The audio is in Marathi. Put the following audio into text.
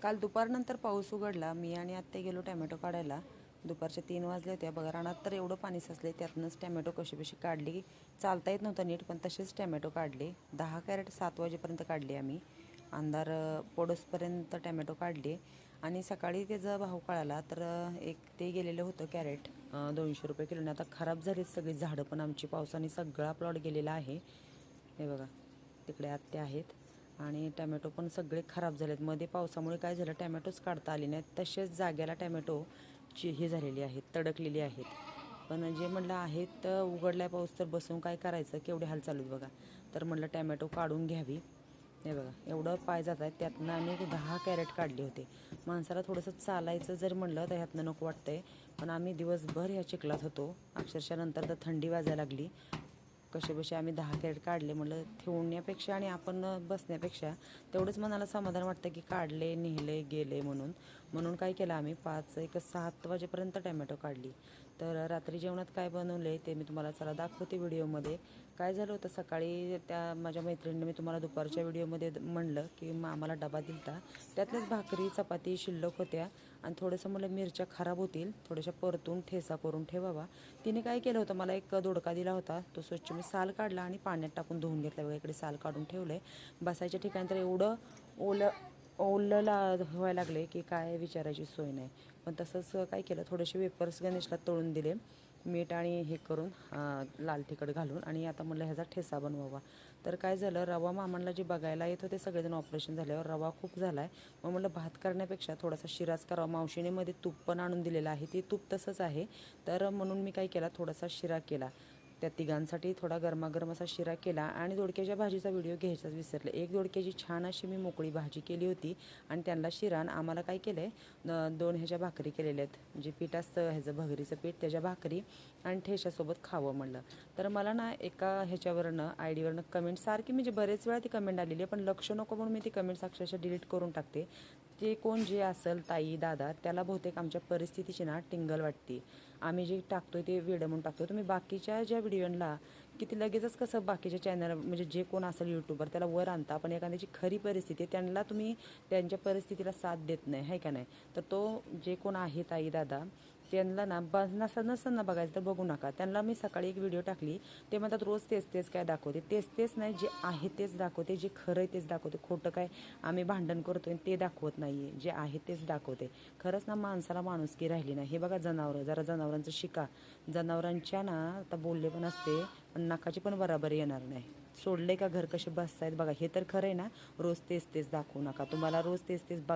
काल दुपारनंतर पाऊस उघडला. मी आणि आत्या गेलो टॅमॅटो काढायला. दुपारच्या 3 वाजले होते. बघा रानात तर एवढं पाणी साचले, त्यातनंच टॅमॅटो कशी काढली. चालता येत नव्हतं नीट, पण तसेच टॅमॅटो काढले. 10 कॅरेट 7 वाजेपर्यंत काढली आम्ही. अंधार पडोसपर्यंत टॅमॅटो काढले. आणि सकाळी त्याचा भाव कळाला तर एक ते गेलेलं होतं कॅरेट 200 रुपये किलोने. आता खराब झालीत सगळी झाडं पण आमची, पावसाने सगळा प्लॉट गेलेला आहे. हे बघा तिकडे आत्या आहेत. आणि टॅमॅटो पण सगळे खराब झालेत. मध्ये पावसामुळे काय झालं, टॅमॅटोच काढता आले नाहीत. तसेच जाग्याला टॅमॅटोची हे झालेली आहेत, तडकलेली आहेत. पण जे म्हटलं आहेत उघडलाय पाऊस तर बसून काय करायचं, केवढे हाल चालू आहेत बघा. तर म्हटलं टॅमॅटो काढून घ्यावी. हे बघा एवढं पाय जात आहेत. त्यातनं आम्ही 10 कॅरेट काढले होते. माणसाला थोडंसं चालायचं जर म्हटलं तर ह्यातनं नको वाटतंय. पण आम्ही दिवसभर ह्या चिखलात होतो. अक्षरशः नंतर तर थंडी वाजायला लागली. कसे आम्ही 10 कॅरेट काढले. म्हटलं ठेवण्यापेक्षा आणि आपण बसण्यापेक्षा तेवढंच मनाला समाधान वाटतं की काढले, नेले, गेले म्हणून काय केलं आम्ही 7 वाजेपर्यंत टॅमॅटो काढली. तर रात्री जेवणात काय बनवले ते मी तुम्हाला चला दाखवते व्हिडिओमध्ये. काय झालं होतं सकाळी, त्या माझ्या मैत्रिणीने मी तुम्हाला दुपारच्या व्हिडिओमध्ये म्हणलं की आम्हाला डबा दिलता. त्यातल्याच भाकरी चपाती शिल्लक होत्या. आणि थोडंसं मला मिरच्या खराब होतील, थोड्याशा परतून ठेसा करून ठेवावा. तिने काय केलं होतं, मला एक दोडका दिला होता. तो स्वच्छ मी साल काढला आणि पाण्यात टाकून धुवून घेतला. बघा इकडे साल काढून ठेवलं आहे. बसायच्या ठिकाणी तर एवढं ओलला व्हायला लागले की काय विचारायची सोय नाही. पण तसंच काय केलं, थोडेसे वेपर्स गणेशला तळून दिले, मीठ आणि हे करून लाल तिखट घालून. आणि आता म्हटलं ह्याचा ठेसा बनवावा. तर काय झालं, रवा मामांना जे बघायला येत होते सगळेजण ऑपरेशन झाल्यावर रवा खूप झाला आहे. मग म्हटलं भात करण्यापेक्षा थोडासा शिराच करावा. मावशीने मध्ये तूप पण आणून दिलेलं आहे, ते तूप तसंच आहे. तर म्हणून मी काय केला, थोडासा शिरा केला. त्या तिघांसाठी थोडा गरमागरम असा शिरा केला. आणि दोडक्याच्या भाजीचा व्हिडिओ घ्यायचाच विसरले. एक दोडक्याची छान अशी मी मोकळी भाजी केली होती आणि त्यांना शिरा. आम्हाला काय केलं आहे, 2 ह्याच्या भाकरी केलेल्या आहेत. म्हणजे पीठ असतं ह्याचं भगरीचं पीठ, त्याच्या भाकरी आणि ठेशासोबत खावं म्हणलं. तर मला ना एका ह्याच्यावरनं आयडीवरनं कमेंट सारखी, म्हणजे बरेच वेळा ती कमेंट आलेली आहे, पण लक्ष नको म्हणून मी ती कमेंट्स अक्षरशः डिलीट करून टाकते. ते कोण जे असेल ताई दादा, त्याला बहुतेक आमच्या परिस्थितीची ना टिंगल वाटते. आम्ही जे टाकतोय ते व्हिडिओ म्हणून टाकतो. तुम्ही बाकीच्या ज्या व्हिडिओला किती लगेचच कसं बाकीच्या चॅनल, म्हणजे जे कोण असेल यूट्यूबर त्याला वर आणता, पण एखाद्याची खरी परिस्थिती आहे त्यांना तुम्ही त्यांच्या परिस्थितीला साथ देत नाही, आहे का नाही. तर तो जे कोण आहे ताई दादा, त्यांना ना नसताना बघायचं तर बघू नका. त्यांना मी सकाळी एक व्हिडिओ टाकली, ते म्हणतात रोज तेच काय दाखवते. तेच नाही, जे आहे तेच दाखवते, जे खरं आहे तेच दाखवते. खोटं काय आम्ही भांडण करतोय ते दाखवत नाही आहे, जे आहे तेच दाखवते. खरंच ना माणसाला माणुसकी राहिली नाही. हे बघा जनावरं, जरा जनावरांचं शिका. जनावरांच्या ना आता बोलले पण असते, पण नाकाची पण बराबर येणार नाही. सोडले का घर कसे बसतायत बघा. हे तर खरं आहे ना, रोज तेच दाखवू नका. तुम्हाला रोज तेच